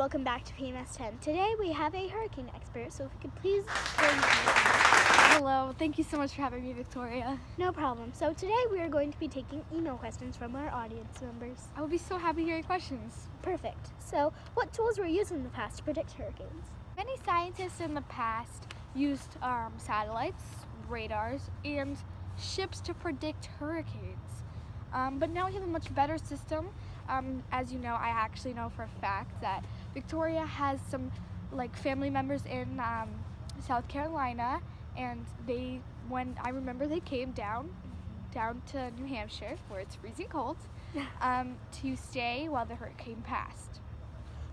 welcome back to PMS 10. Today we have a hurricane expert, so if you could please join me. Hello, thank you so much for having me, Victoria. No problem. So today we are going to be taking email questions from our audience members. I will be so happy to hear your questions. Perfect. So what tools were used in the past to predict hurricanes? Many scientists in the past used satellites, radars, and ships to predict hurricanes. But now we have a much better system. As you know, I actually know for a fact that Victoria has some family members in South Carolina, and I remember they came down to New Hampshire, where it's freezing cold, to stay while the hurricane passed.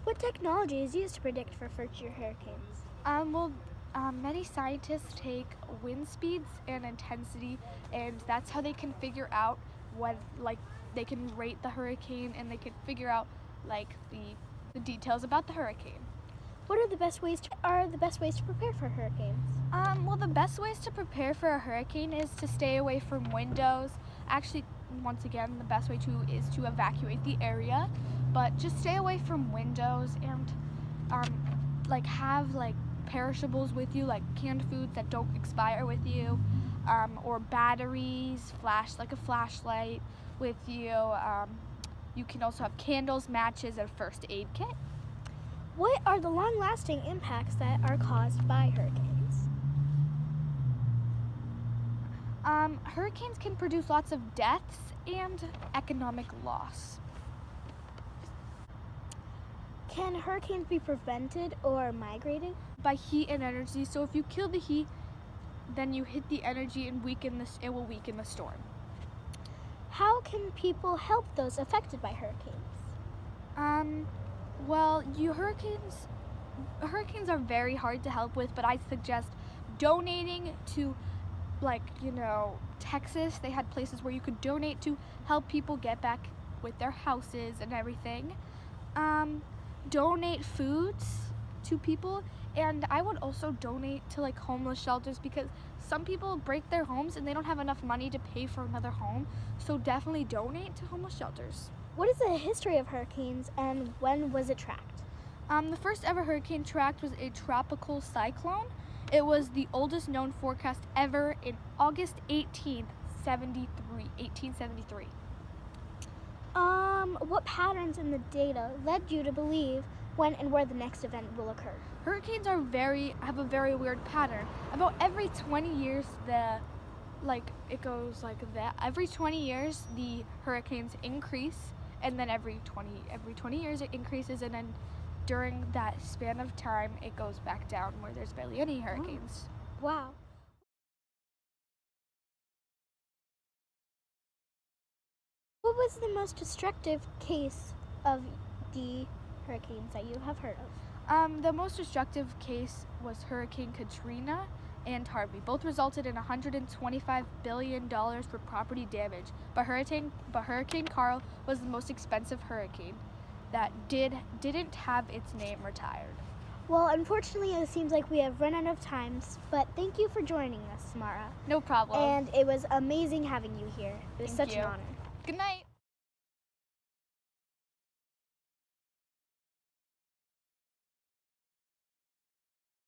What technology is used to predict for future hurricanes? Many scientists take wind speeds and intensity, and that's how they can figure out what, they can rate the hurricane, and they can figure out the details about the hurricane. What are the best ways to prepare for hurricanes? The best ways to prepare for a hurricane is to stay away from windows. Actually, once again, the best way is to evacuate the area, but just stay away from windows and have perishables with you, like canned foods that don't expire with you, or batteries, a flashlight with you. You can also have candles, matches, and a first aid kit. What are the long-lasting impacts that are caused by hurricanes? Hurricanes can produce lots of deaths and economic loss. Can hurricanes be prevented or migrated? By heat and energy. So if you kill the heat, then you hit the energy and it will weaken the storm. How can people help those affected by hurricanes? Hurricanes are very hard to help with, but I suggest donating to, Texas. They had places where you could donate to help people get back with their houses and everything. Donate foods to people, and I would also donate to homeless shelters, because some people break their homes and they don't have enough money to pay for another home, so definitely donate to homeless shelters. What is the history of hurricanes, and when was it tracked? The first ever hurricane tracked was a tropical cyclone. It was the oldest known forecast ever in August 1873. What patterns in the data led you to believe when and where the next event will occur? Hurricanes have a very weird pattern. About every 20 years, it goes like that. Every 20 years, the hurricanes increase, and then every 20 years it increases, and then during that span of time, it goes back down where there's barely any hurricanes. Oh. Wow. What was the most destructive case of the hurricanes that you have heard of? The most destructive case was Hurricane Katrina and Harvey. Both resulted in $125 billion for property damage. But Hurricane Carl was the most expensive hurricane that didn't have its name retired. Well, unfortunately, it seems like we have run out of time, but thank you for joining us, Samara. No problem. And it was amazing having you here. It was Thank such you. an honor. Good night.